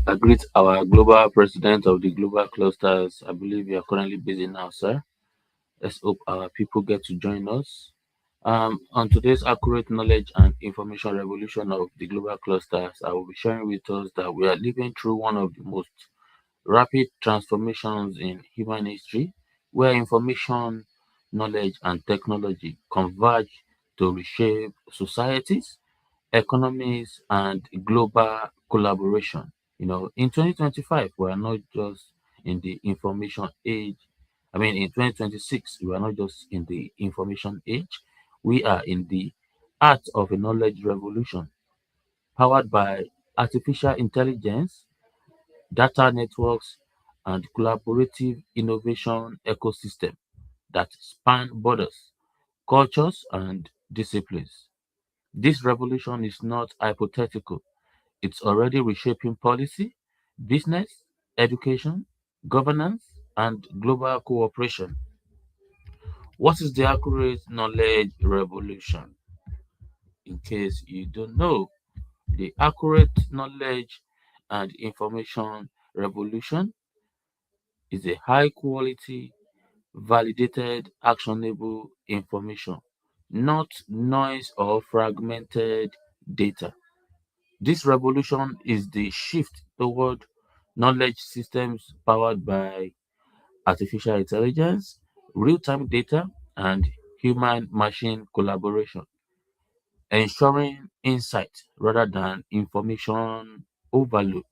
I greet our global president of the global clusters. I believe you are currently busy now, sir. Let's hope our people get to join us. On today's accurate knowledge and information revolution of the global clusters, I will be sharing with us that we are living through one of the most rapid transformations in human history, where information, knowledge, and technology converge to reshape societies, economies, and global collaboration. In 2025, we are not just in the information age. I mean, in 2026, we are not just in the information age. We are in the art of a knowledge revolution powered by artificial intelligence, data networks, and collaborative innovation ecosystem that span borders, cultures, and disciplines. This revolution is not hypothetical. It's already reshaping policy, business, education, governance, and global cooperation. What is the accurate knowledge revolution? In case you don't know, the accurate knowledge and information revolution is a high quality, validated, actionable information, not noise or fragmented data. This revolution is the shift toward knowledge systems powered by artificial intelligence, real time data, and human machine collaboration, ensuring insight rather than information overload.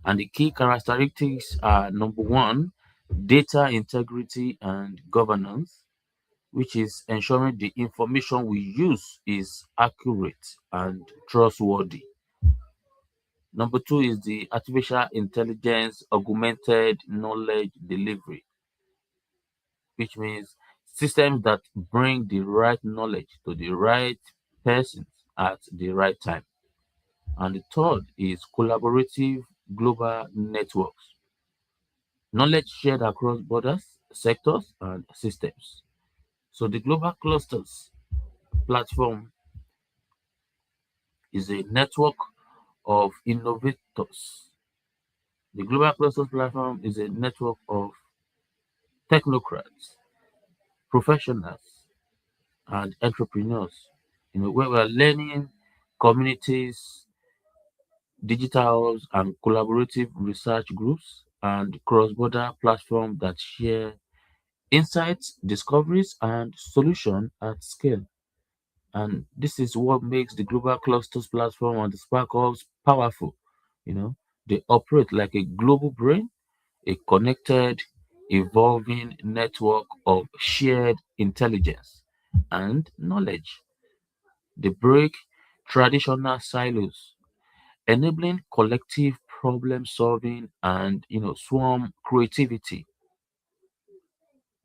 And the key characteristics are number one, data integrity and governance, which is ensuring the information we use is accurate and trustworthy. Number two is the artificial intelligence augmented knowledge delivery, which means systems that bring the right knowledge to the right persons at the right time. And the third is collaborative global networks, knowledge shared across borders, sectors, and systems. So the global clusters platform is a network of innovators. The global clusters platform is a network of technocrats, professionals, and entrepreneurs. Where we are learning communities, digital hubs, and collaborative research groups and cross-border platforms that share insights, discoveries, and solutions at scale. And this is what makes the global clusters platform and the Spark Hubs powerful. You know, they operate like a global brain, a connected, evolving network of shared intelligence and knowledge. They break traditional silos, enabling collective problem solving and swarm creativity.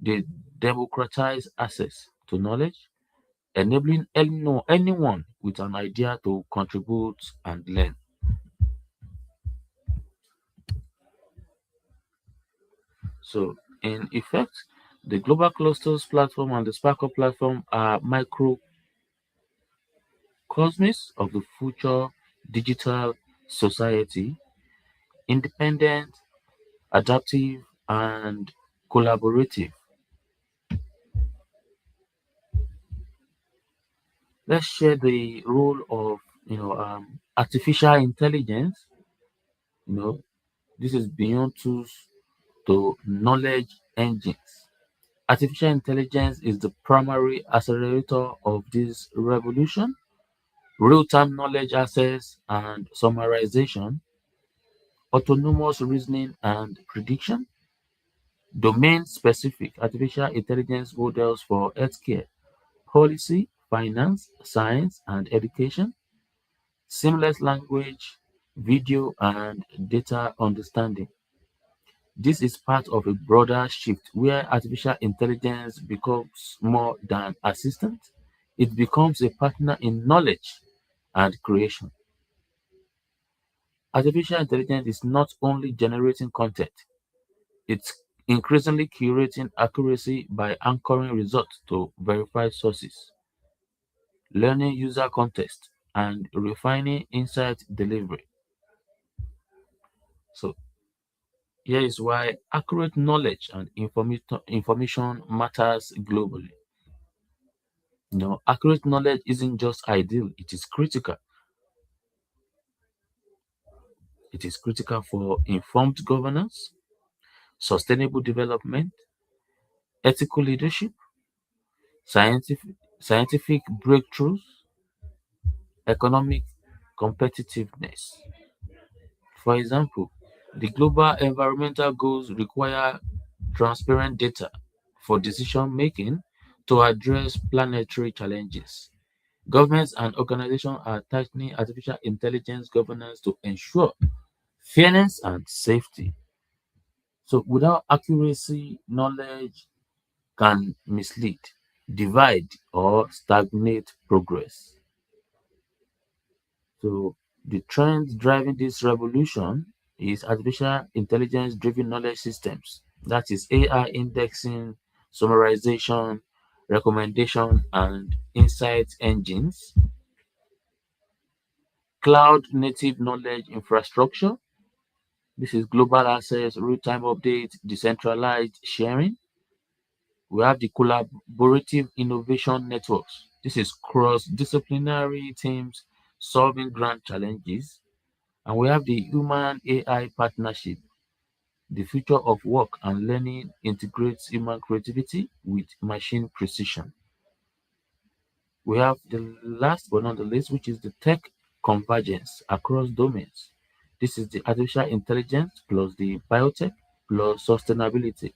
They democratize access to knowledge, enabling anyone with an idea to contribute and learn. So, in effect, the Global Clusters platform and the Sparkle platform are microcosms of the future digital society, independent, adaptive, and collaborative. Let's share the role of artificial intelligence. You know, this is beyond tools to knowledge engines. Artificial intelligence is the primary accelerator of this revolution. Real-time knowledge access and summarization, autonomous reasoning and prediction, domain-specific artificial intelligence models for healthcare, policy, finance, science, and education, seamless language, video, and data understanding. This is part of a broader shift where artificial intelligence becomes more than assistant. It becomes a partner in knowledge and creation. Artificial intelligence is not only generating content, it's increasingly curating accuracy by anchoring results to verified sources, learning user context, and refining insight delivery. Here is why accurate knowledge and information matters globally. Accurate knowledge isn't just ideal, it is critical. It is critical for informed governance, sustainable development, ethical leadership, scientific breakthroughs, economic competitiveness. For example, the global environmental goals require transparent data for decision making to address planetary challenges. Governments and organizations are tightening artificial intelligence governance to ensure fairness and safety. So, without accuracy, knowledge can mislead, divide, or stagnate progress. So the trend driving this revolution is artificial intelligence driven knowledge systems. That is AI indexing, summarization, recommendation, and insight engines, cloud native knowledge infrastructure. This is global access, real time updates, decentralized sharing. We have the collaborative innovation networks. This is cross disciplinary teams solving grand challenges. And we have the human AI partnership. The future of work and learning integrates human creativity with machine precision. We have the last but not the least, which is the tech convergence across domains. This is the artificial intelligence plus the biotech plus sustainability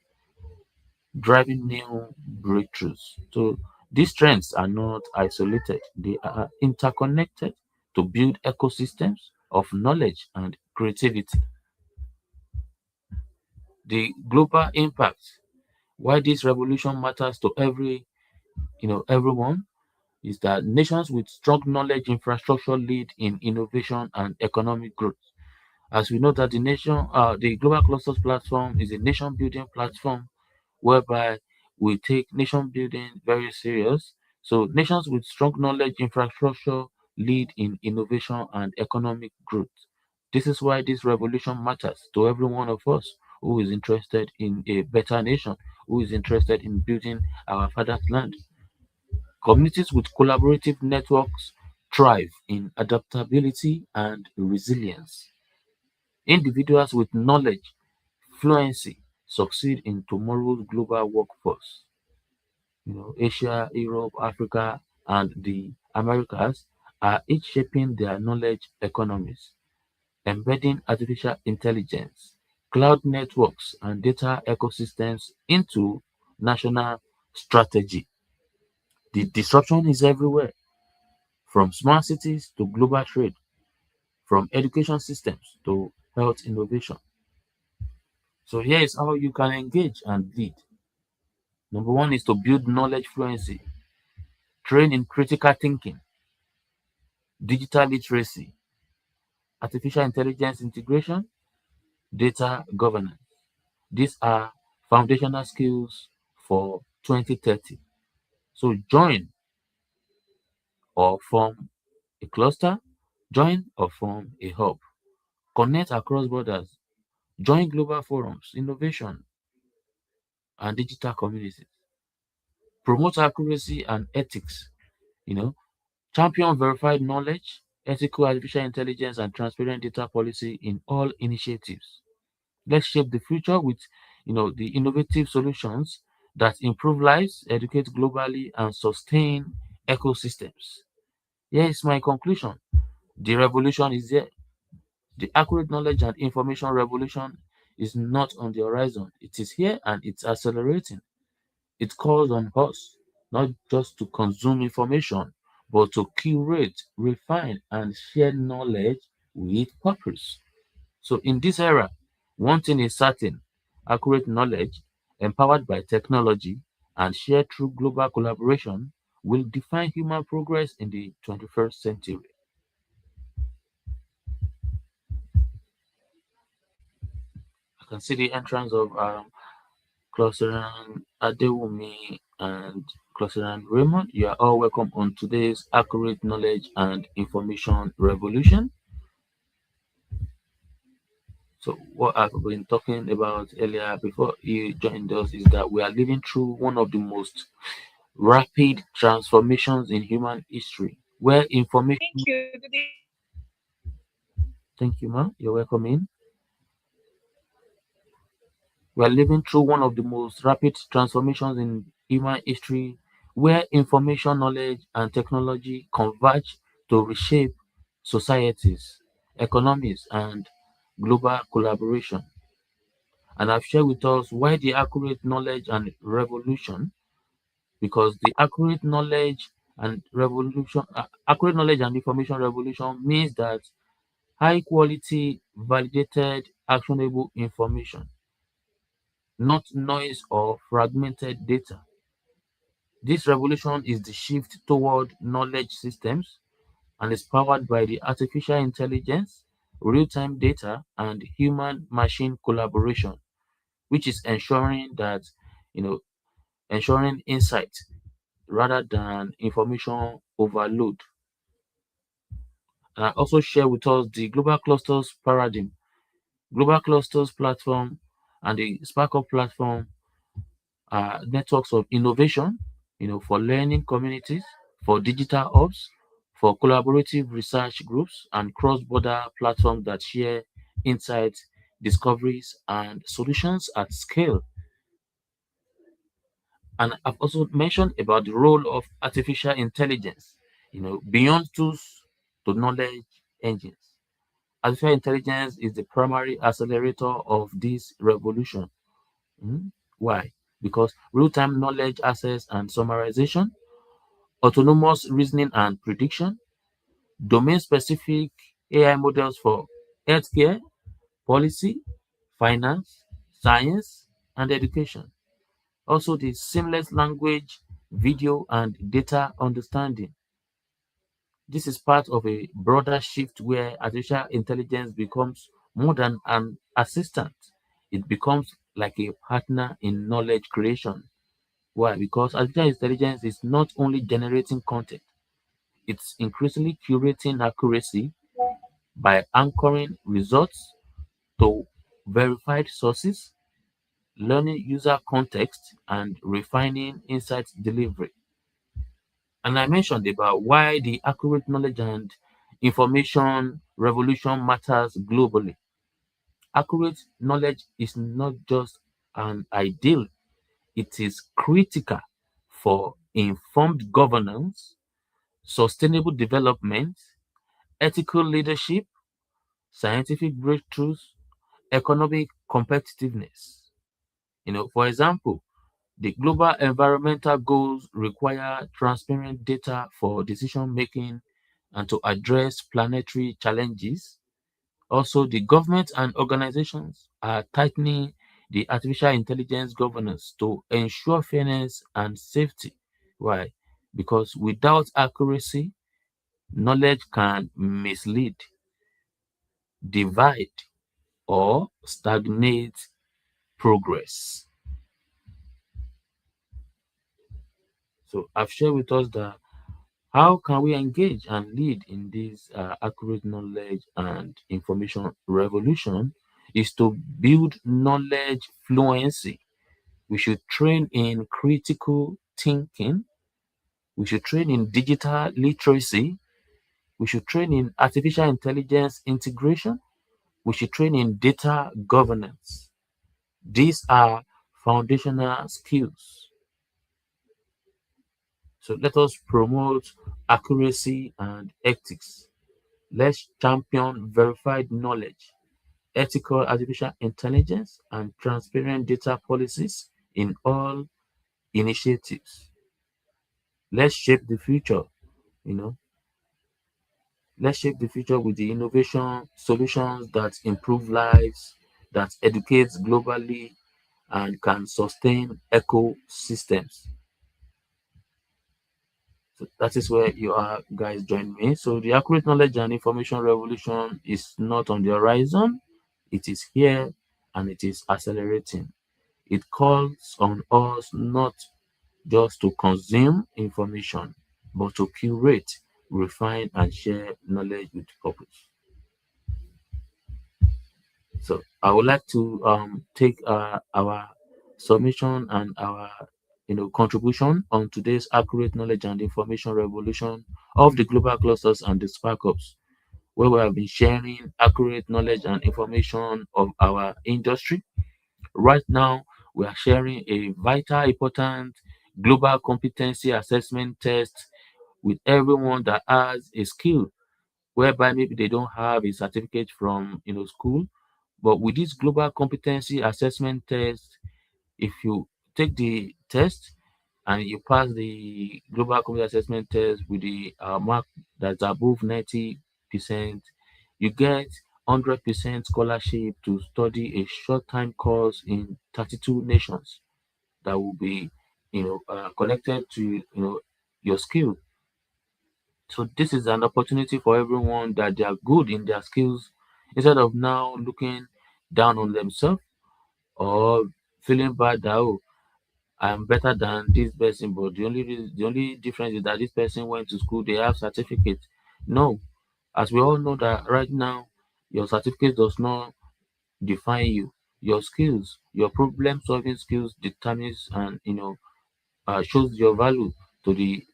driving new breakthroughs. So these trends are not isolated, they are interconnected to build ecosystems of knowledge and creativity. The global impact, why this revolution matters to everyone, is that nations with strong knowledge infrastructure lead in innovation and economic growth. As we know that the Global Clusters platform is a nation building platform whereby we take nation building very serious. So nations with strong knowledge infrastructure lead in innovation and economic growth. This is why this revolution matters to every one of us who is interested in a better nation, who is interested in building our father's land. Communities with collaborative networks thrive in adaptability and resilience. Individuals with knowledge fluency succeed in tomorrow's global workforce. Asia, Europe, Africa, and the Americas are each shaping their knowledge economies, embedding artificial intelligence, cloud networks, and data ecosystems into national strategy. The disruption is everywhere, from smart cities to global trade, from education systems to health innovation. So here is how you can engage and lead. Number one is to build knowledge fluency, train in critical thinking, digital literacy, artificial intelligence integration, data governance. These are foundational skills for 2030. So join or form a cluster, join or form a hub, connect across borders, join global forums, innovation, and digital communities, promote accuracy and ethics, you know, champion verified knowledge, ethical artificial intelligence, and transparent data policy in all initiatives. Let's shape the future with the innovative solutions that improve lives, educate globally, and sustain ecosystems. Here is my conclusion. The revolution is here. The accurate knowledge and information revolution is not on the horizon. It is here and it's accelerating. It calls on us not just to consume information, but to curate, refine, and share knowledge with purpose. So, in this era, one thing is certain: accurate knowledge, empowered by technology, and shared through global collaboration, will define human progress in the 21st century. I can see the entrance of Closeran Adewumi and Closeran Raymond. You are all welcome on today's Accurate Knowledge and Information Revolution. So what I've been talking about earlier before you joined us is that we are living through one of the most rapid transformations in human history, where information. Thank you. Good Thank you, ma. You're welcome in. We are living through one of the most rapid transformations in human history, where information, knowledge, and technology converge to reshape societies, economies, and global collaboration. And I've shared with us why the accurate knowledge and revolution, because the accurate knowledge and information revolution means that high quality, validated, actionable information, not noise or fragmented data. This revolution is the shift toward knowledge systems and is powered by the artificial intelligence, real-time data, and human-machine collaboration, which is you know, ensuring insight rather than information overload. And I also share with us the global clusters paradigm, global clusters platform, and the SparkUp platform are networks of innovation, for learning communities, for digital hubs, for collaborative research groups, and cross-border platforms that share insights, discoveries, and solutions at scale. And I've also mentioned about the role of artificial intelligence, beyond tools to knowledge engines. Artificial intelligence is the primary accelerator of this revolution. Why? Because real-time knowledge access and summarization, autonomous reasoning and prediction, domain-specific AI models for healthcare, policy, finance, science, and education. Also, the seamless language, video, and data understanding. This is part of a broader shift where artificial intelligence becomes more than an assistant. It becomes like a partner in knowledge creation. Why? Because artificial intelligence is not only generating content, it's increasingly curating accuracy by anchoring results to verified sources, learning user context, and refining insight delivery. And I mentioned about why the accurate knowledge and information revolution matters globally. Accurate knowledge is not just an ideal, it is critical for informed governance, sustainable development, ethical leadership, scientific breakthroughs, economic competitiveness. For example, the global environmental goals require transparent data for decision making and to address planetary challenges. Also, the government and organizations are tightening the artificial intelligence governance to ensure fairness and safety. Why? Because without accuracy, knowledge can mislead, divide, or stagnate progress. So I've shared with us that how can we engage and lead in this accurate knowledge and information revolution is to build knowledge fluency. We should train in critical thinking. We should train in digital literacy. We should train in artificial intelligence integration. We should train in data governance. These are foundational skills. So let us promote accuracy and ethics. Let's champion verified knowledge, ethical artificial intelligence, and transparent data policies in all initiatives. Let's shape the future, you know. Let's shape the future with the innovation solutions that improve lives, that educates globally, and can sustain ecosystems. So that is where you are, guys. Join me. So the accurate knowledge and information revolution is not on the horizon; it is here, and it is accelerating. It calls on us not just to consume information, but to curate, refine, and share knowledge with purpose. So I would like to take our submission and our contribution on today's accurate knowledge and information revolution of the global clusters and the spark ups, where we have been sharing accurate knowledge and information of our industry. Right now, we are sharing a vital, important global competency assessment test with everyone that has a skill, whereby maybe they don't have a certificate from school, but with this global competency assessment test, if you take the test and you pass the global competency assessment test with the mark that's above 90%, you get 100% scholarship to study a short time course in 32 nations that will be connected to your skill. So this is an opportunity for everyone that they are good in their skills, instead of now looking down on themselves or feeling bad that, oh, I'm better than this person, but the only difference is that this person went to school, they have certificate. No, as we all know that right now, your certificate does not define you. Your skills, your problem solving skills determines and shows your value to the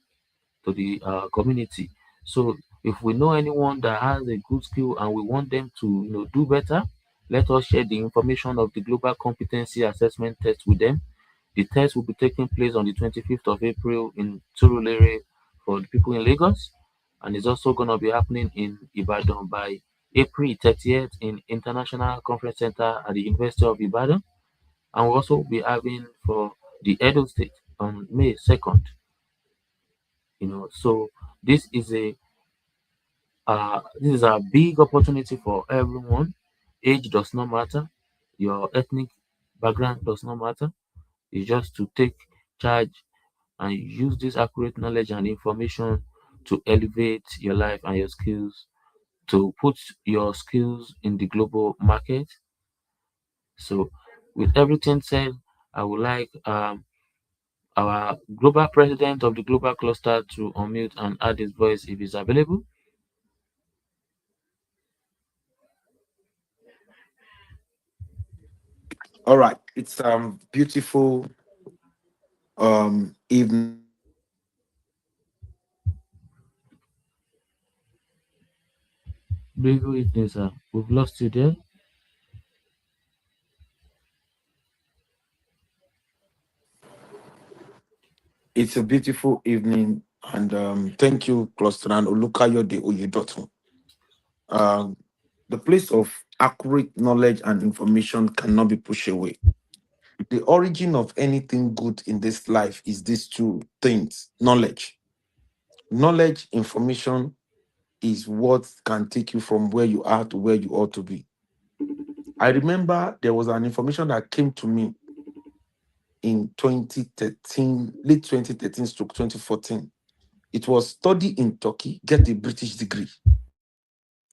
community. So if we know anyone that has a good skill and we want them to do better, let us share the information of the global competency assessment test with them. The test will be taking place on the 25th of April in Surulere for the people in Lagos, and it's also going to be happening in Ibadan by April 30th in International Conference Center at the University of Ibadan, and we'll also be having for the Edo State on May 2nd. So this is a big opportunity for everyone. Age does not matter. Your ethnic background does not matter. It's just to take charge and use this accurate knowledge and information to elevate your life and your skills, to put your skills in the global market. So, with everything said, I would like our global president of the global cluster to unmute and add his voice if he's available. All right. It's beautiful evening and Good evening, sir. We've lost you there. it's a beautiful evening and thank you, Cluster and Olukayode Oyedotun. Um the place of accurate knowledge and information cannot be pushed away. The origin of anything good in this life is these two things: knowledge. Knowledge, information is what can take you from where you are to where you ought to be. I remember there was an information that came to me in 2013, late 2013 to 2014. It was study in Turkey, get a British degree.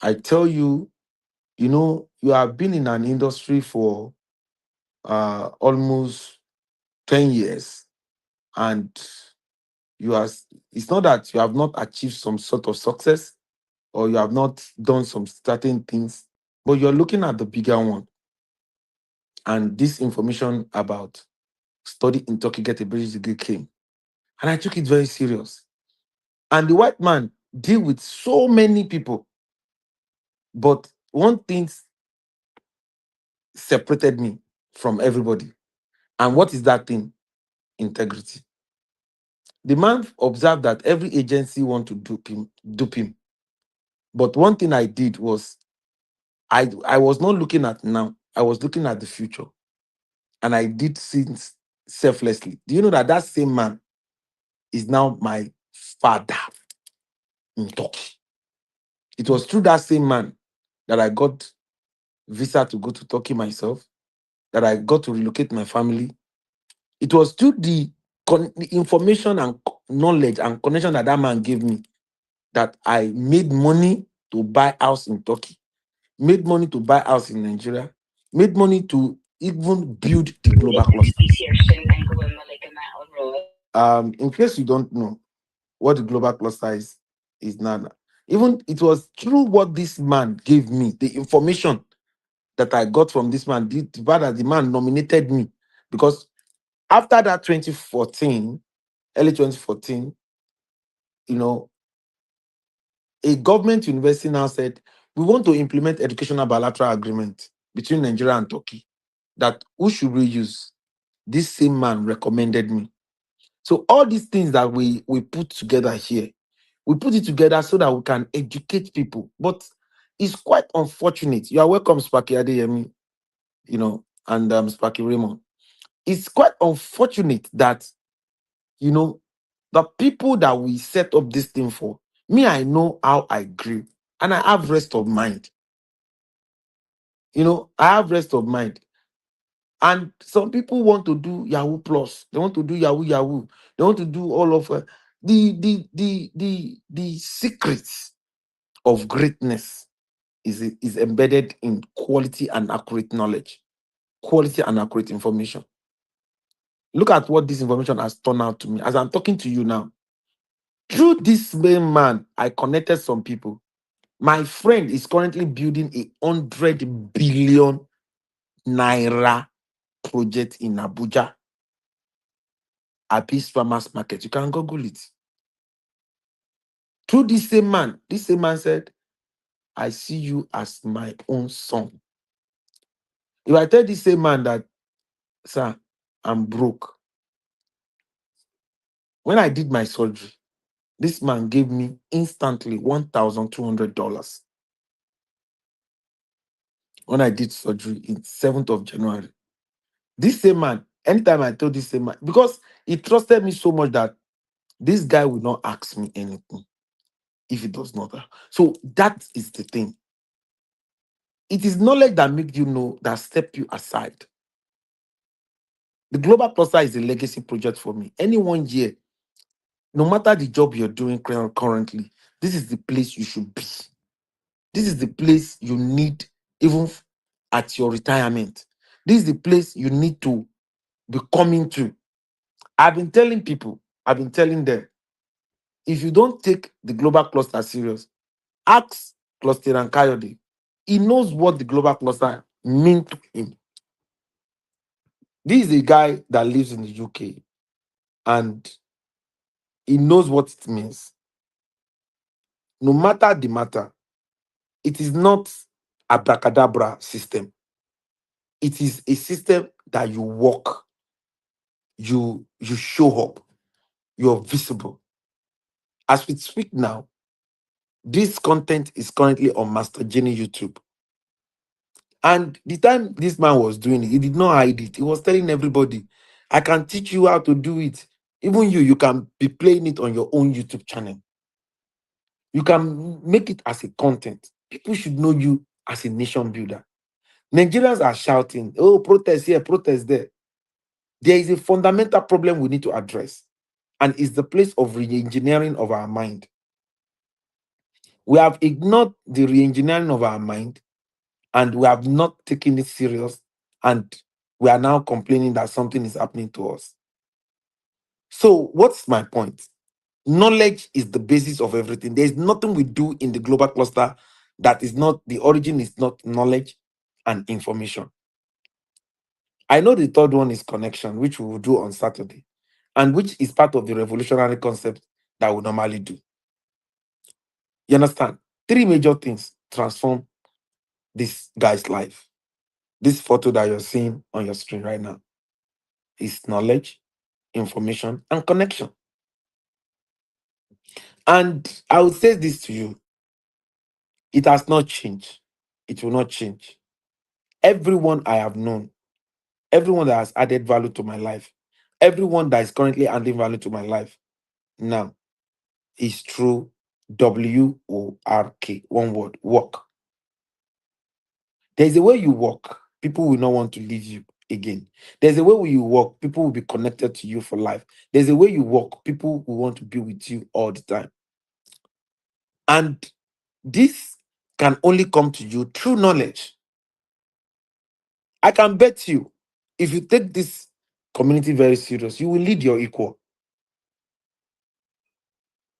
I tell you, you have been in an industry for almost 10 years, and you are, it's not that you have not achieved some sort of success or you have not done some certain things, but you're looking at the bigger one. And this information about study in Turkey, get a British degree came. And I took it very serious. And the white man deal with so many people. But one thing separated me from everybody. And what is that thing? Integrity. The man observed that every agency want to dupe him. But one thing I did was I was not looking at now. I was looking at the future. And I did things selflessly. Do you know that that same man is now my father in Turkey? It was through that same man that I got visa to go to Turkey myself, that I got to relocate my family. It was through the information and knowledge and connection that that man gave me that I made money to buy house in Turkey, made money to buy house in Nigeria, made money to even build the global clusters. In case you don't know what the global cluster is now, even it was through what this man gave me, the information that I got from this man, the fact that the man nominated me, because after that 2014, early 2014, you know, a government university now said, we want to implement educational bilateral agreement between Nigeria and Turkey. That who should we use? This same man recommended me. So all these things that we put together here, we put it together so that we can educate people. But it's quite unfortunate. You are welcome, Sparky Adeyemi, and Sparky Raymond. It's quite unfortunate that, the people that we set up this thing for, me, I know how I grew, and I have rest of mind. I have rest of mind. And some people want to do Yahoo Plus. They want to do Yahoo Yahoo. They want to do all of the secrets of greatness is embedded in quality and accurate knowledge, quality and accurate information. Look at what this information has turned out to me as I'm talking to you now. Through this main man, I connected some people. My friend is currently building a 100 billion naira project in Abuja at Peace Farmers Market. You can Google it. Through this same man said, I see you as my own son. If I tell this same man that, sir, I'm broke. When I did my surgery, this man gave me instantly $1,200. When I did surgery in 7th of January. This same man, anytime I told this same man, because he trusted me so much that this guy will not ask me anything if he does not. So that is the thing. It is knowledge that makes you know, that step you aside. The Global Cluster is a legacy project for me. Any 1 year, no matter the job you're doing currently, this is the place you should be. This is the place you need, even at your retirement. This is the place you need to be coming to. I've been telling people, I've been telling them, if you don't take the Global Cluster serious, ask Cluster and Coyote. He knows what the Global Cluster means to him. This is a guy that lives in the UK, and he knows what it means. No matter the matter, it is not abracadabra system. It is a system that you work, you show up, you're visible. As we speak now, this content is currently on Master Jenny YouTube. And the time this man was doing it, he did not hide it. He was telling everybody, I can teach you how to do it. Even you can be playing it on your own YouTube channel. You can make it as a content. People should know you as a nation builder. Nigerians are shouting, oh, protest here, protest there. There is a fundamental problem we need to address, and it's the place of re-engineering of our mind. We have ignored the re-engineering of our mind, and we have not taken it serious, and we are now complaining that something is happening to us. So what's my point? Knowledge is the basis of everything. There's nothing we do in the Global Cluster that is not, the origin is not knowledge and information. I know the third one is connection, which we will do on Saturday, and which is part of the revolutionary concept that we normally do. You understand? 3 major things transform this guy's life. This photo that you're seeing on your screen right now is knowledge, information, and connection. And I will say this to you, it has not changed. It will not change. Everyone I have known, everyone that has added value to my life, everyone that is currently adding value to my life now is through WORK, one word, work. There's a way you work, people will not want to leave you again. There's a way you work, people will be connected to you for life. There's a way you work, people will want to be with you all the time. And this can only come to you through knowledge. I can bet you, if you take this community very serious, you will lead your equal.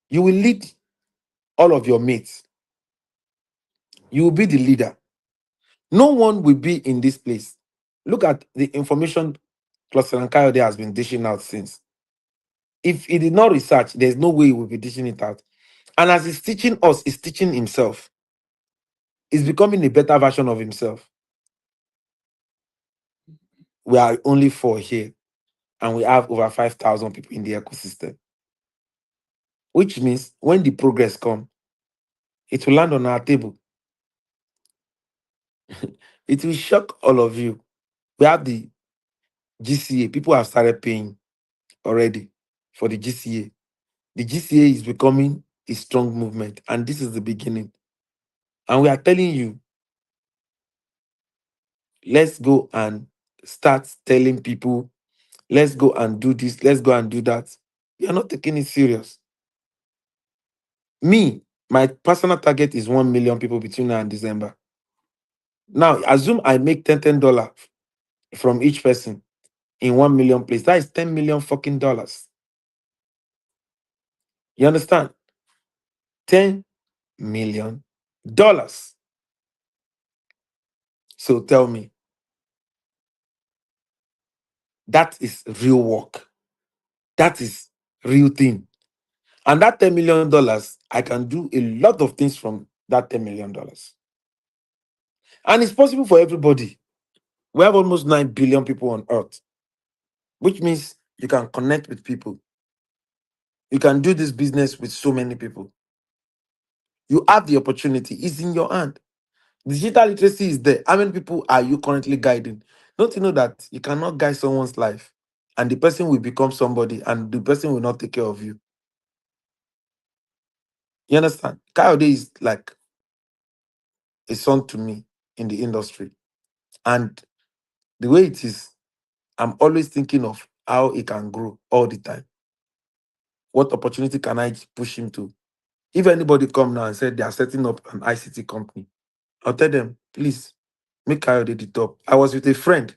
You will lead all of your mates. You will be the leader. No one will be in this place. Look at the information Cluster and Kayode has been dishing out since. If he did not research, there's no way he will be dishing it out. And as he's teaching us, he's teaching himself. He's becoming a better version of himself. We are only 4 here, and we have over 5,000 people in the ecosystem. Which means when the progress comes, it will land on our table. It will shock all of you. We have the GCA. People have started paying already for the GCA. The GCA is becoming a strong movement, and this is the beginning. And we are telling you, let's go and start telling people, let's go and do this, let's go and do that. You're not taking it serious. Me, my personal target is 1 million people between now and December. Now, assume I make $10 from each person in 1 million place. That is 10 million fucking dollars. You understand? $10 million. So tell me, that is real work. That is real thing. And that $10 million, I can do a lot of things from that $10 million. And it's possible for everybody. We have almost 9 billion people on earth, which means you can connect with people. You can do this business with so many people. You have the opportunity. It's in your hand. Digital literacy is there. How many people are you currently guiding? Don't you know that you cannot guide someone's life and the person will become somebody and the person will not take care of you? You understand? Kayode is like a son to me in the industry. And the way it is, I'm always thinking of how he can grow all the time. What opportunity can I push him to? If anybody come now and said they are setting up an ICT company, I'll tell them, please, make Kayode the top. I was with a friend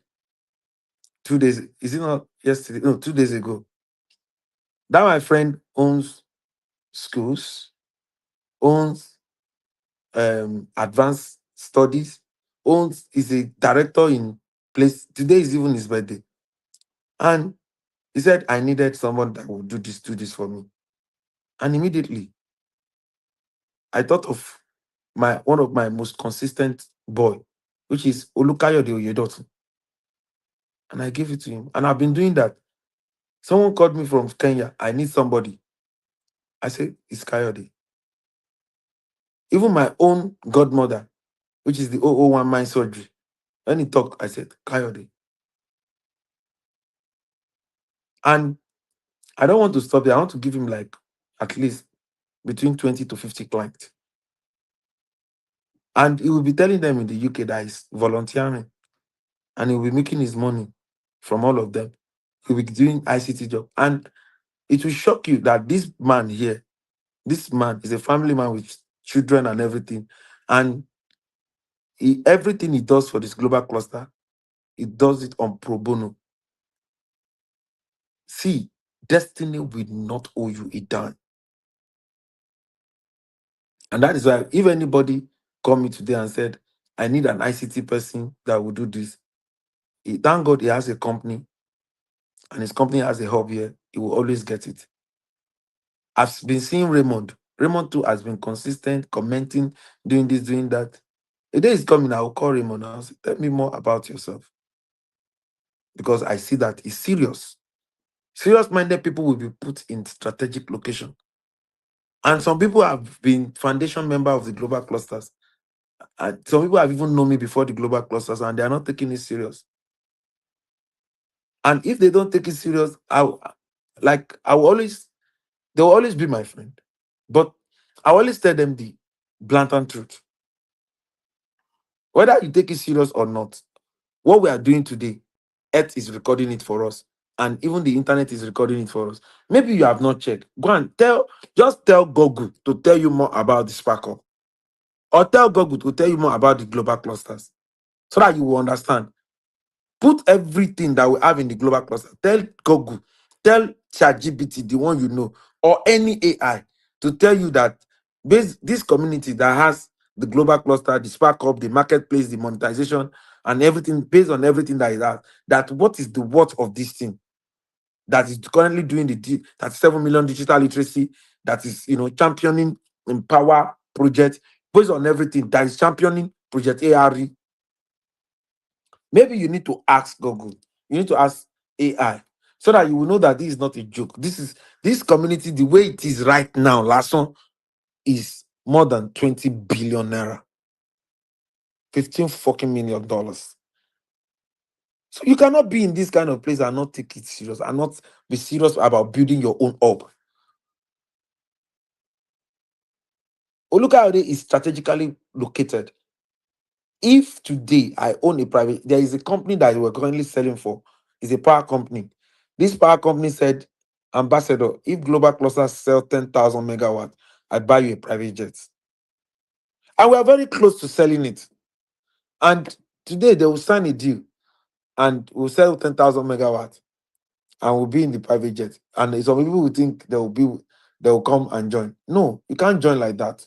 2 days, is it not yesterday? No, 2 days ago. That my friend owns schools, owns advanced studies, is a director in place. Today is even his birthday. And he said, I needed someone that would do this for me. And immediately I thought of one of my most consistent boy, which is Olukayode Oyedotun. And I gave it to him. And I've been doing that. Someone called me from Kenya. I need somebody. I said, it's Kayode. Even my own godmother, which is the 001 Mind Surgery, when he talked, I said, Kayode. And I don't want to stop there. I want to give him like at least between 20 to 50 clients. And he will be telling them in the UK that he's volunteering. And he will be making his money from all of them. He'll be doing ICT job. And it will shock you that this man here, this man is a family man with children and everything. And everything he does for this global cluster, he does it on pro bono. See, destiny will not owe you a dime. And that is why if anybody called me today and said, I need an ICT person that will do this, thank God he has a company and his company has a hub here, he will always get it. I've been seeing Raymond. Raymond too has been consistent, commenting, doing this, doing that. A day is coming, I will call Raymond and I'll say, tell me more about yourself. Because I see that he's serious. Serious-minded people will be put in strategic location. And some people have been foundation member of the global clusters. And some people have even known me before the global clusters and they are not taking it serious. And if they don't take it serious, they will always be my friend. But I always tell them the blatant truth. Whether you take it serious or not, what we are doing today, Earth is recording it for us. And even the internet is recording it for us. Maybe you have not checked. Go and just tell Google to tell you more about the Sparkle. Or tell Google to tell you more about the global clusters. So that you will understand. Put everything that we have in the global cluster. Tell Google, tell ChatGPT, the one you know, or any AI, to tell you that this community that has the global cluster, the Spark Up, the marketplace, the monetization, and everything based on everything that is that. That what is the worth of this thing that is currently doing the 37 million digital literacy, that is championing Empower project based on everything that is championing Project ARE. Maybe you need to ask Google, you need to ask AI, so that you will know that this is not a joke. This community, the way it is right now, last one is more than 20 billion naira, 15 fucking million dollars. So you cannot be in this kind of place and not take it serious and not be serious about building your own hub. Olukayode is strategically located. If today I own a private, there is a company that we're currently selling for, is a power company. This power company said, Ambassador, if Global Cluster sell 10,000 megawatts, I buy you a private jet. And we are very close to selling it. And today they will sign a deal and we'll sell 10,000 megawatts and we'll be in the private jet. And some people will think they will come and join. No, you can't join like that.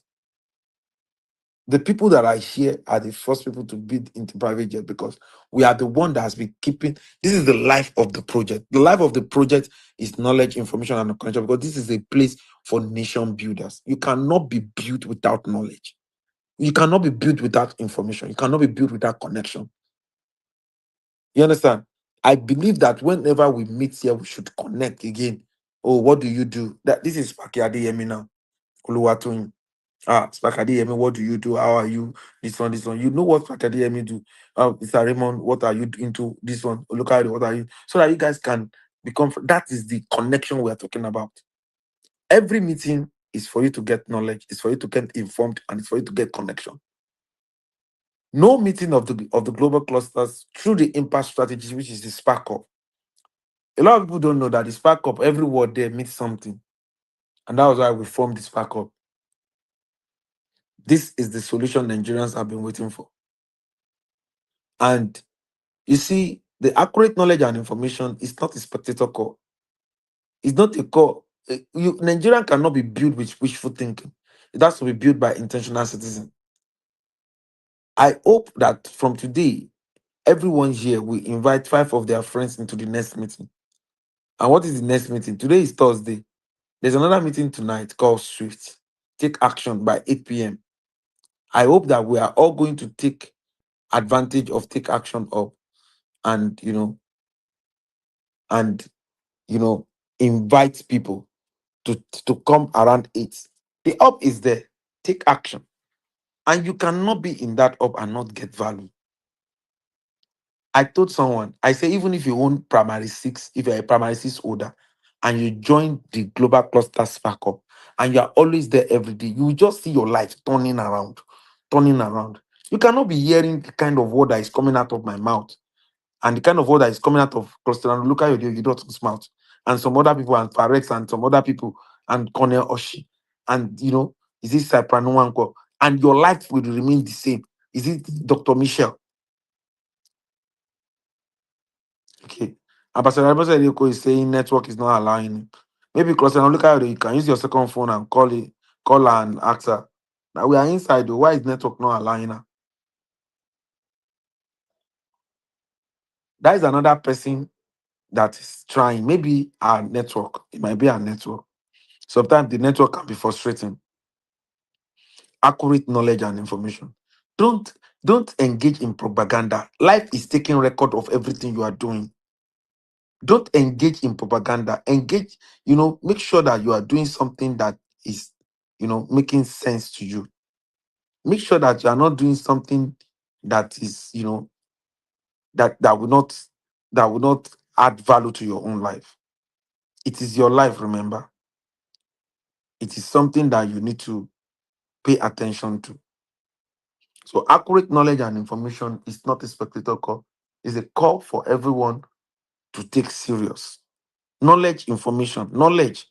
The people that are here are the first people to bid into private jet because we are the one that has been keeping. This is the life of the project. The life of the project is knowledge, information, and connection, because this is a place for nation builders. You cannot be built without knowledge. You cannot be built without information. You cannot be built without connection. You understand? I believe that whenever we meet here, we should connect again. Oh, what do you do? That this is Paki Adeyemi now. Oluwatoyin. Spakadi Yemi, what do you do? How are you? This one, this one. You know what Spakadi Yemi do? Mr. Raymond, what are you into? This one. Look at it, what are you? So that you guys can become. That is the connection we are talking about. Every meeting is for you to get knowledge, it's for you to get informed, and it's for you to get connection. No meeting of the global clusters through the impact strategy, which is the Spark Up. A lot of people don't know that the Spark Up, every word there means something. And that was why we formed the Spark Up. This is the solution Nigerians have been waiting for. And you see, the accurate knowledge and information is not a spectator call. It's not a call. Nigerian cannot be built with wishful thinking. It has to be built by intentional citizen. I hope that from today, everyone here will invite 5 of their friends into the next meeting. And what is the next meeting? Today is Thursday. There's another meeting tonight called Swift. Take action by 8 p.m. I hope that we are all going to take advantage of Take Action Up and and invite people to come around 8. The up is there. Take action. And you cannot be in that up and not get value. I told someone, I say, even if you own primary 6, if you're a primary 6 holder, and you join the global cluster Spark Up, and you are always there every day, you will just see your life turning around, turning around. You cannot be hearing the kind of word that is coming out of my mouth and the kind of word that is coming out of Cluster and look at your daughter's mouth, and some other people, and Farex, and some other people, and Cornel Oshi, and is it Cyprano Nwankwo, and your life will remain the same. Is it Dr. Michelle? Okay. Ambassador Eleko is saying network is not allowing him. Maybe Cluster and look at it, you can use your second phone and call her and ask her. Now we are inside though. Why is network not allowing her? That is another person that is trying. Maybe our network. It might be our network. Sometimes the network can be frustrating. Accurate knowledge and information. Don't don't engage in propaganda. Life is taking record of everything you are doing. Don't engage in propaganda. Engage, make sure that you are doing something that is, making sense to you. Make sure that you are not doing something that is, that will not add value to your own life. It is your life, remember. It is something that you need to pay attention to. So accurate knowledge and information is not a spectator call. It's a call for everyone to take serious. Knowledge, information, knowledge.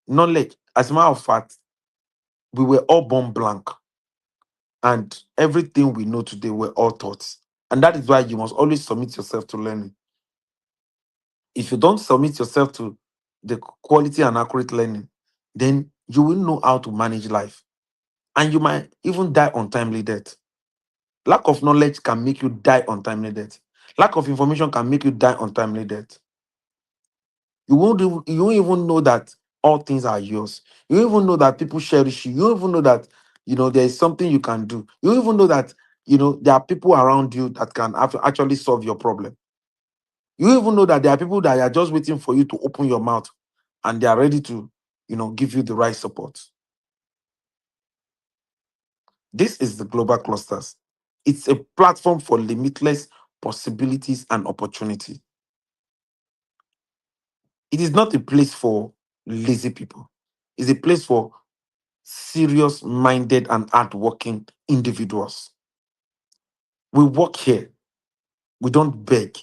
As a matter of fact, we were all born blank. And everything we know today were all thoughts. And that is why you must always submit yourself to learning. If you don't submit yourself to the quality and accurate learning, then you will know how to manage life. and you might even die untimely death. Lack of knowledge can make you die untimely death. Lack of information can make you die untimely death. You won't even know that all things are yours. You won't even know that people cherish you. You won't even know that there is something you can do. You won't even know that there are people around you that can actually solve your problem. You won't even know that there are people that are just waiting for you to open your mouth, and they are ready to give you the right support. This is the Global Clusters. It's a platform for limitless possibilities and opportunity. It is not a place for lazy people. It's a place for serious minded and hardworking individuals. We work here. We don't beg.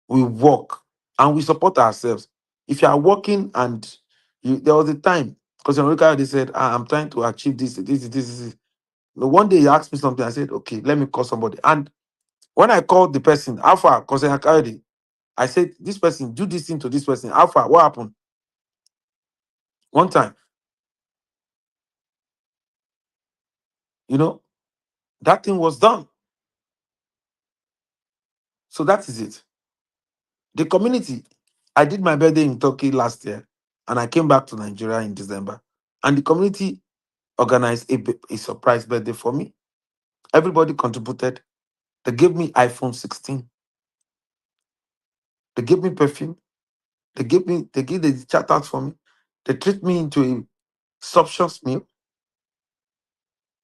We work and we support ourselves. If you are working and there was a time, because Enrique they said, I'm trying to achieve this. One day he asked me something. I said, okay, let me call somebody. And when I called the person, Alpha, because I said, this person, do this thing to this person. Alpha, what happened? One time, that thing was done. So that is it. The community, I did my birthday in Turkey last year, and I came back to Nigeria in December. And the community organized a surprise birthday for me. Everybody contributed. They gave me iPhone 16. They gave me perfume. They gave the chat out for me. They treat me into a sumptuous meal.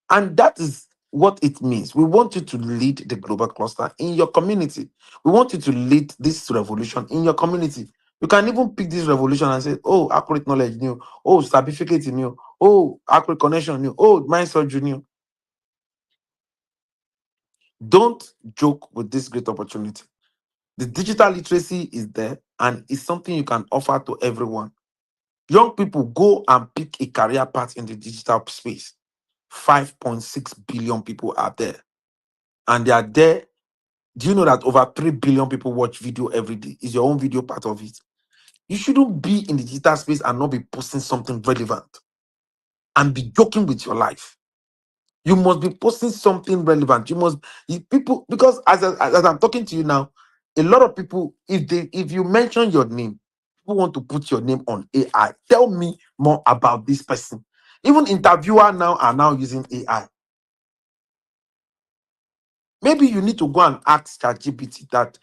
And that is what it means. We want you to lead the global cluster in your community. We want you to lead this revolution in your community. You can even pick this revolution and say, oh, accurate knowledge new. Oh, certificate new. Oh, accurate connection new. Oh, mind surgery new. Don't joke with this great opportunity. The digital literacy is there and it's something you can offer to everyone. Young people, go and pick a career path in the digital space. 5.6 billion people are there. And they are there. Do you know that over 3 billion people watch video every day? Is your own video part of it? You shouldn't be in the digital space and not be posting something relevant and be joking with your life. You must be posting something relevant. People, because as I'm talking to you now, a lot of people, if you mention your name, people want to put your name on AI. Tell me more about this person. Even interviewer now are now using AI. Maybe you need to go and ask ChatGPT that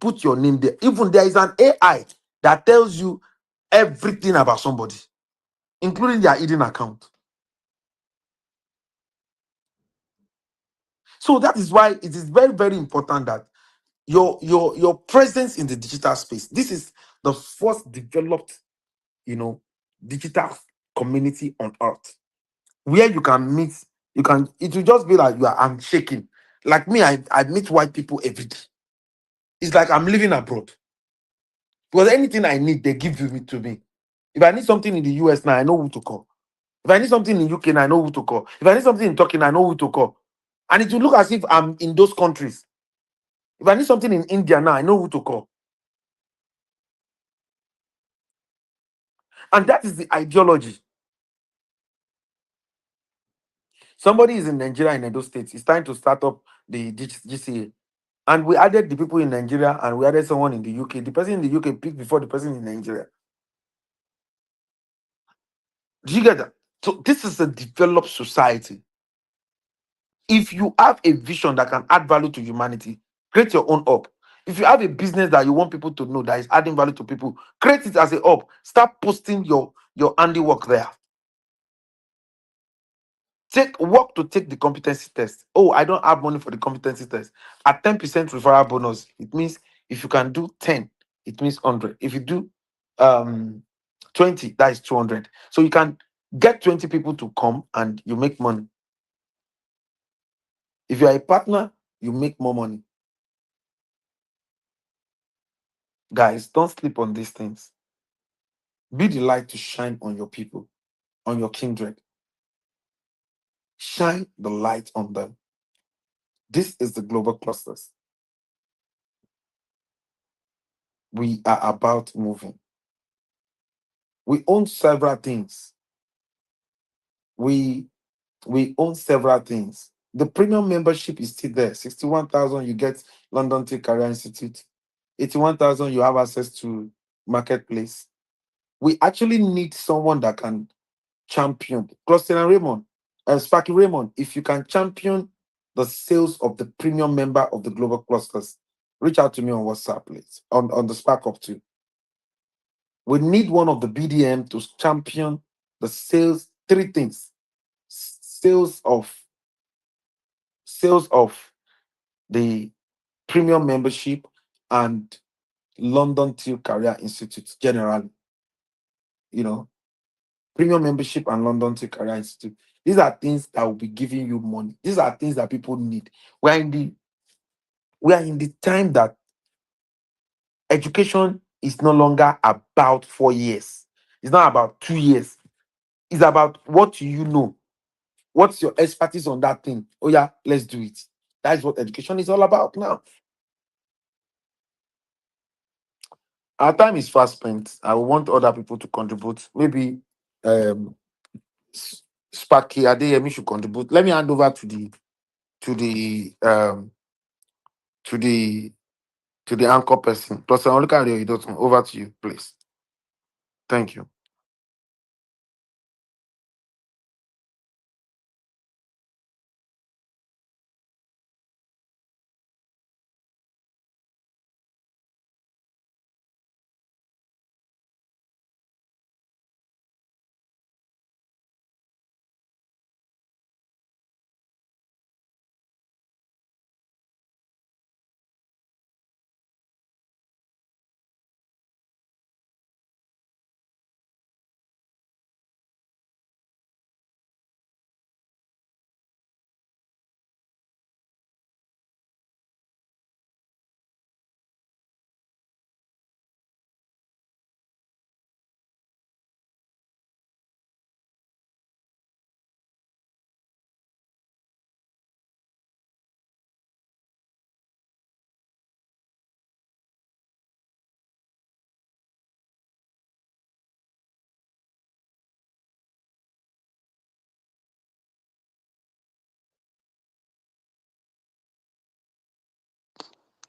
put your name there. Even there is an AI that tells you everything about somebody, including their hidden account. So that is why it is very, very important that your presence in the digital space. This is the first developed, digital community on earth where you can meet. It will just be like I'm shaking. Like me, I meet white people every day. It's like I'm living abroad. Because anything I need, they give to me. If I need something in the US now, I know who to call. If I need something in UK now, I know who to call. If I need something in Turkey now, I know who to call. And it will look as if I'm in those countries. If I need something in India now, I know who to call. And that is the ideology. Somebody is in Nigeria in Edo State. He's trying to start up the GCA. And we added the people in Nigeria and we added someone in the UK. The person in the UK picked before the person in Nigeria. Do you get that? So this is a developed society. If you have a vision that can add value to humanity, create your own up. If you have a business that you want people to know that is adding value to people, create it as a up. Start posting your handiwork there. Take the competency test. Oh, I don't have money for the competency test. At 10% referral bonus, it means if you can do 10, it means 100. If you do 20, that is 200. So you can get 20 people to come and you make money. If you are a partner, you make more money. Guys, don't sleep on these things. Be the light to shine on your people, on your kindred. Shine the light on them. This is the global clusters. We are about moving. We own several things. We We own several things. The premium membership is still there. 61,000 you get London Tea Career Institute. 81,000 you have access to marketplace. We actually need someone that can champion Cluster and Raymond and Sparky Raymond. If you can champion the sales of the premium member of the global clusters, reach out to me on WhatsApp, please. On the Spark Up too. We need one of the BDM to champion the sales. Three things: sales of the premium membership and London Tea Career Institute generally. You know, premium membership and London Tea Career Institute. These are things that will be giving you money. These are things that people need. We are in the time that education is no longer about 4 years. It's not about 2 years. It's about what you know. What's your expertise on that thing? Oh yeah, let's do it. That's what education is all about now. Our time is fast spent. I want other people to contribute. Maybe um S- Sparky Adeyemi should contribute. Let me hand over to the um to the to the anchor person. Plus, I'm looking at you. Over to you, please. Thank you.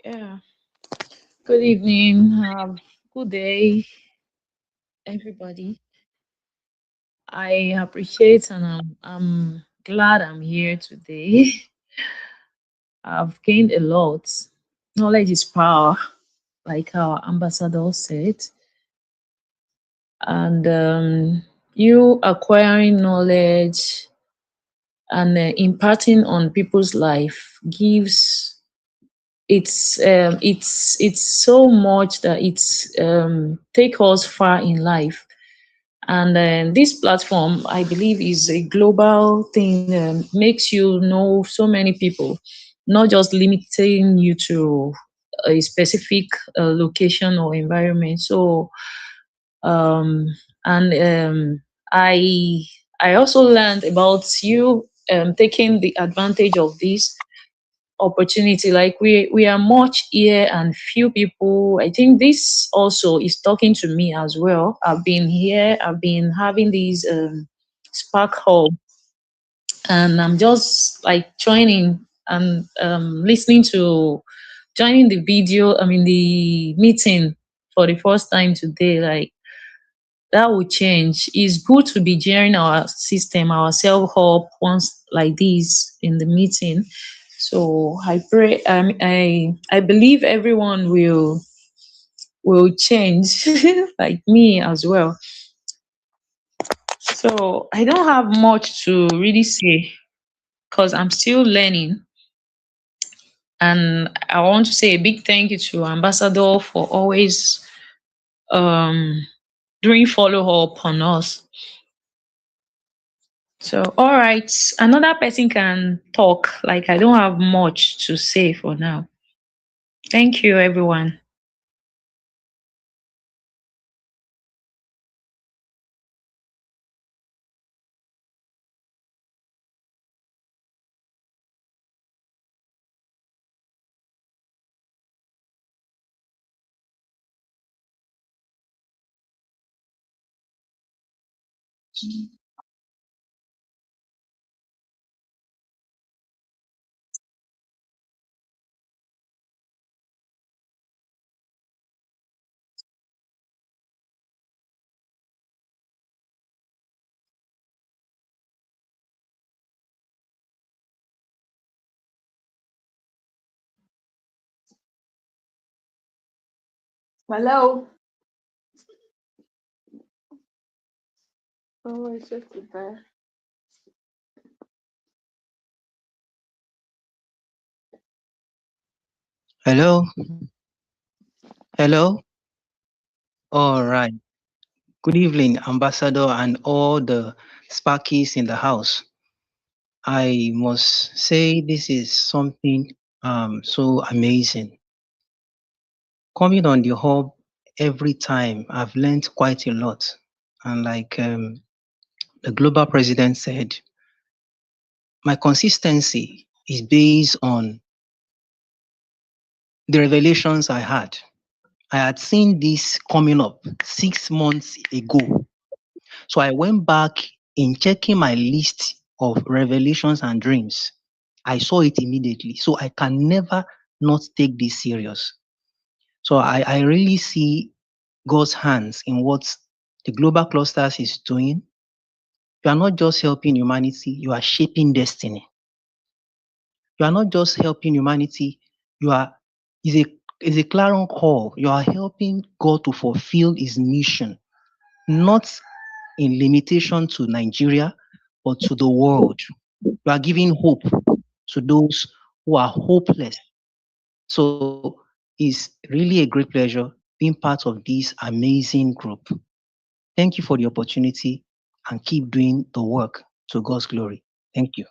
Yeah. Good evening. Good day, everybody. I appreciate and I'm glad I'm here today. I've gained a lot. Knowledge is power, like our ambassador said. And you acquiring knowledge and imparting on people's life gives it's so much that it's take us far in life. And this platform, I believe, is a global thing, makes you know so many people, not just limiting you to a specific location or environment. So, um, and I I also learned about you taking the advantage of this opportunity. Like we are much here and few people. I think this also is talking to me as well. I've been here, I've been having these spark hub, and I'm just like joining and listening to joining the video, I mean the meeting for the first time today. Like that will change. It's good to be sharing our system, our self help once like this in the meeting. So I pray. I believe everyone will change, like me as well. So I don't have much to really say because I'm still learning. And I want to say a big thank you to Ambassador for always um, doing follow up on us. So, all right, another person can talk. Like, I don't have much to say for now. Thank you, everyone. Hello. Oh, it's just there. Hello, hello. All right. Good evening, Ambassador, and all the Sparkies in the house. I must say this is something so amazing. Coming on the hub every time, I've learned quite a lot. And like the global president said, my consistency is based on the revelations I had. I had seen this coming up 6 months ago. So I went back in checking my list of revelations and dreams. I saw it immediately. So I can never not take this serious. So I really see God's hands in what the global clusters is doing. You are not just helping humanity, you are shaping destiny. You are not just helping humanity, you are is a is a clarion call. You are helping God to fulfill his mission, not in limitation to Nigeria, but to the world. You are giving hope to those who are hopeless. So it's really a great pleasure being part of this amazing group. Thank you for the opportunity and keep doing the work to God's glory. Thank you.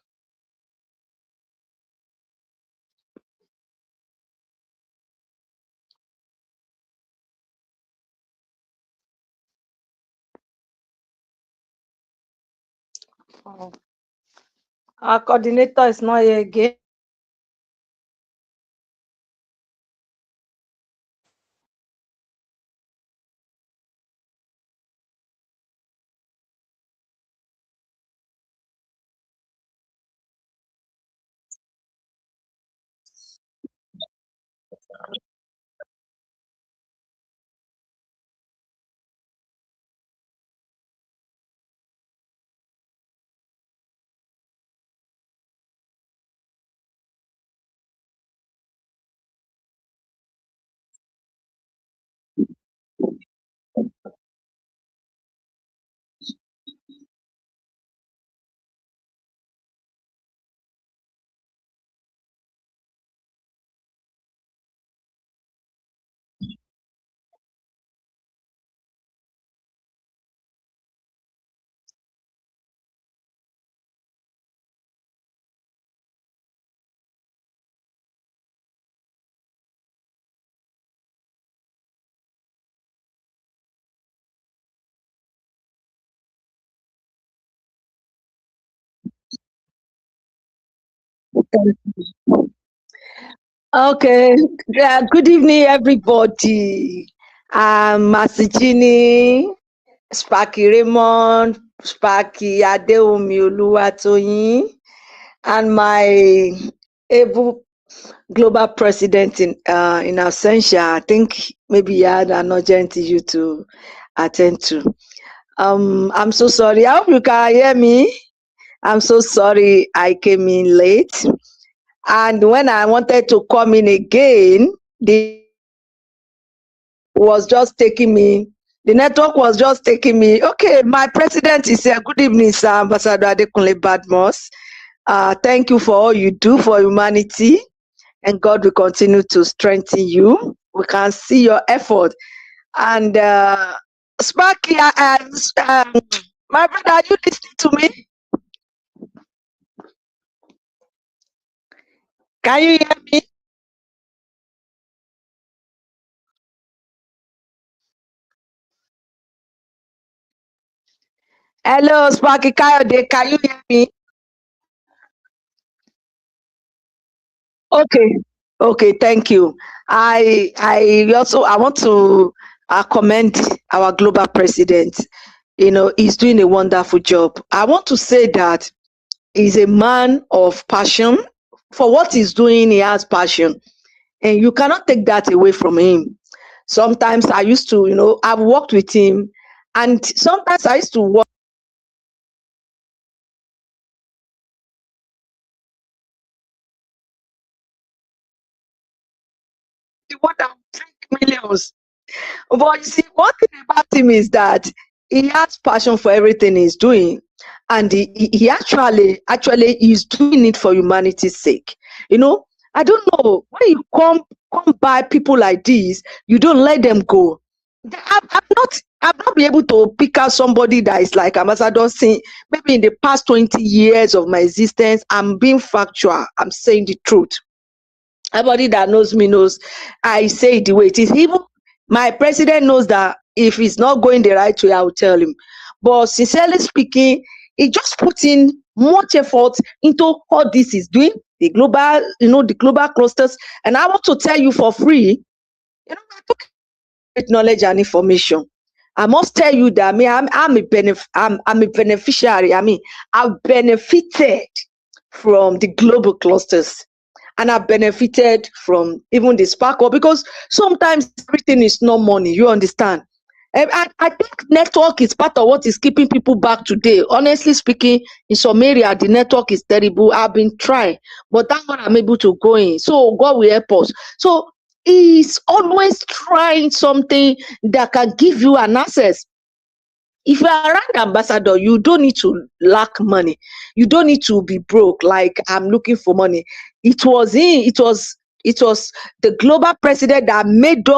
Oh. Our coordinator is not here again. Okay. Yeah, good evening, everybody. I'm Masijini, Sparky Raymond, Sparky Adeomi Oluwatoyin, and my able global president in absentia. I think maybe he had an urgent issue to attend to. I'm so sorry. I hope you can hear me. I'm so sorry I came in late. And when I wanted to come in again, was just taking me. The network was just taking me. Okay, my president is here. Good evening, sir, Ambassador Adekunle Badmos. Thank you for all you do for humanity, and God will continue to strengthen you. We can see your effort. And Sparky, my brother, are you listening to me? Can you hear me? Hello, Sparky Kayode, can you hear me? Okay, okay, thank you. I want to commend our global president. You know, he's doing a wonderful job. I want to say that he's a man of passion. For what he's doing, he has passion, and you cannot take that away from him. Sometimes I used to, I've worked with him, and sometimes I used to work the one that will bring millions. But you see, one thing about him is that he has passion for everything he's doing, and he actually is doing it for humanity's sake. You know, I don't know, when you come by people like this, you don't let them go. I'm not be able to pick out somebody that is like Ambassador saying, maybe in the past 20 years of my existence, I'm being factual, I'm saying the truth. Everybody that knows me knows I say it the way it is. Even my president knows that if he's not going the right way, I will tell him. But sincerely speaking, he just put in much effort into what this is doing, the global clusters. And I want to tell you for free, I took great knowledge and information. I must tell you that I'm a beneficiary. I mean, I've benefited from the global clusters, and I've benefited from even the sparkle, because sometimes everything is not money. You understand? I think network is part of what is keeping people back today. Honestly speaking, in some area the network is terrible. I've been trying, but thank God I'm able to go in. So God will help us. So he's always trying something that can give you an access. If you are around ambassador, you don't need to lack money. You don't need to be broke like I'm looking for money. It was the global president that made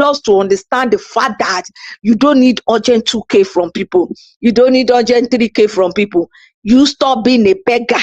us to understand the fact that you don't need urgent 2K from people. You don't need urgent 3K from people. You stop being a beggar.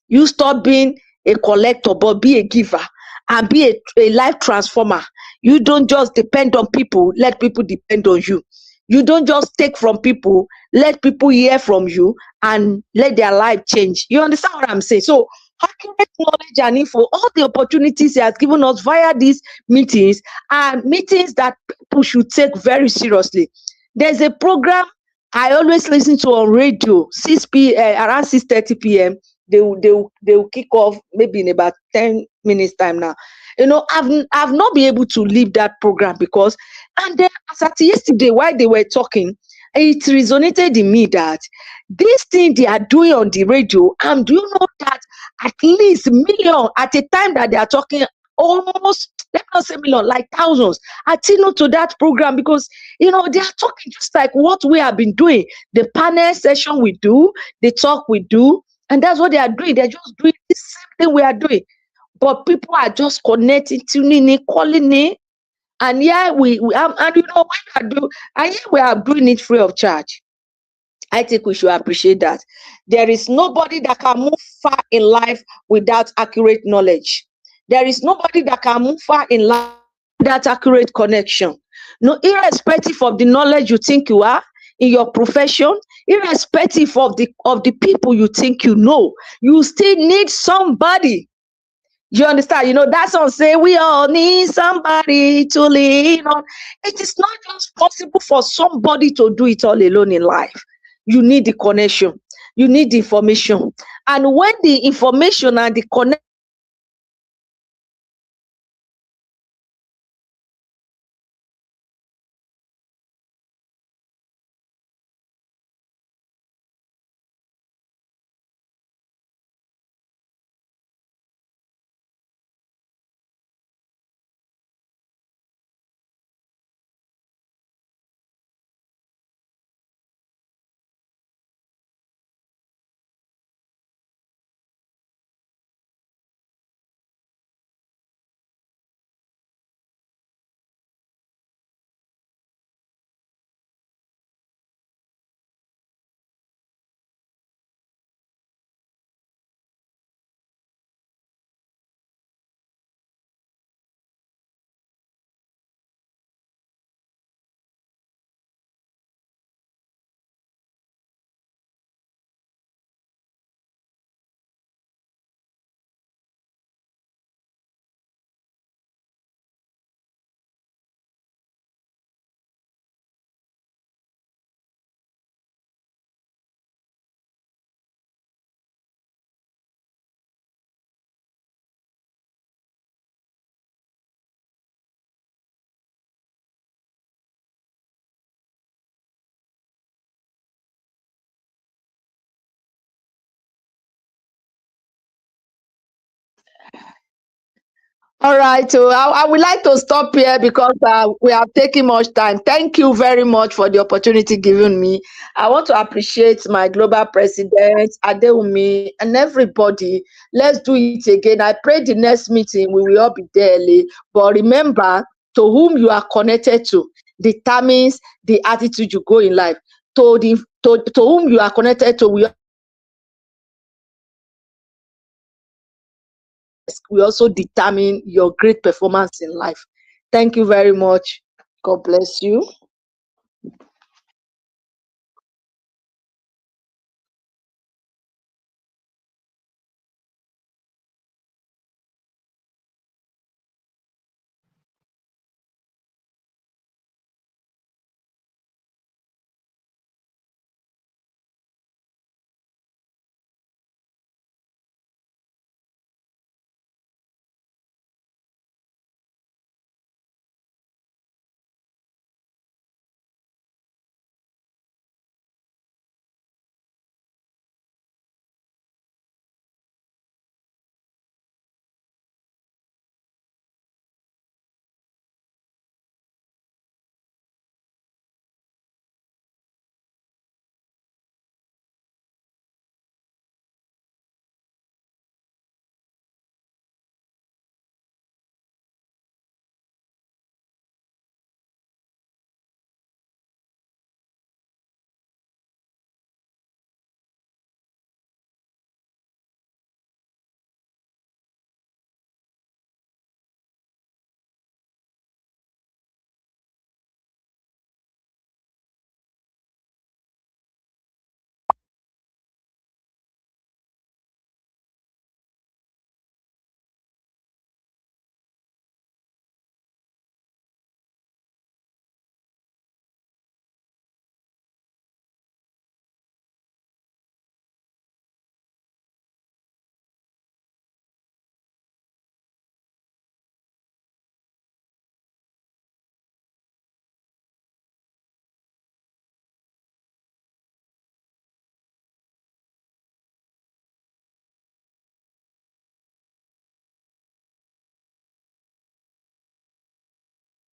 You stop being a collector, but be a giver and be a life transformer. You don't just depend on people, let people depend on you. You don't just take from people, let people hear from you and let their life change. You understand what I'm saying? So accurate knowledge and info, all the opportunities he has given us via these meetings are meetings that people should take very seriously. There's a program I always listen to on radio, around 6:30 p.m. They will kick off maybe in about 10 minutes time now. I've not been able to leave that program, because, and then as at yesterday while they were talking, it resonated in me that this thing they are doing on the radio, and do you know that at least million at a time that they are talking, almost, let me not say million, like thousands are tuned to that program, because they are talking just like what we have been doing. The panel session we do, the talk we do, and that's what they are doing. They're just doing the same thing we are doing, but people are just connecting, tuning in, calling in. And yeah, and we are doing it free of charge. I think we should appreciate that. There is nobody that can move far in life without accurate knowledge. There is nobody that can move far in life without accurate connection. No, irrespective of the knowledge you think you are in your profession, irrespective of the people you think you know, you still need somebody. You understand? That song say we all need somebody to lean on. It is not just possible for somebody to do it all alone in life. You need the connection. You need the information. And when the information and the connection All right, so I would like to stop here because we have taken much time. Thank you very much for the opportunity given me. I want to appreciate my global president, Adewumi, and everybody. Let's do it again. I pray the next meeting we will all be there early. But remember, to whom you are connected to determines the attitude you go in life. To whom you are connected to will also determine your great performance in life. Thank you very much. God bless you.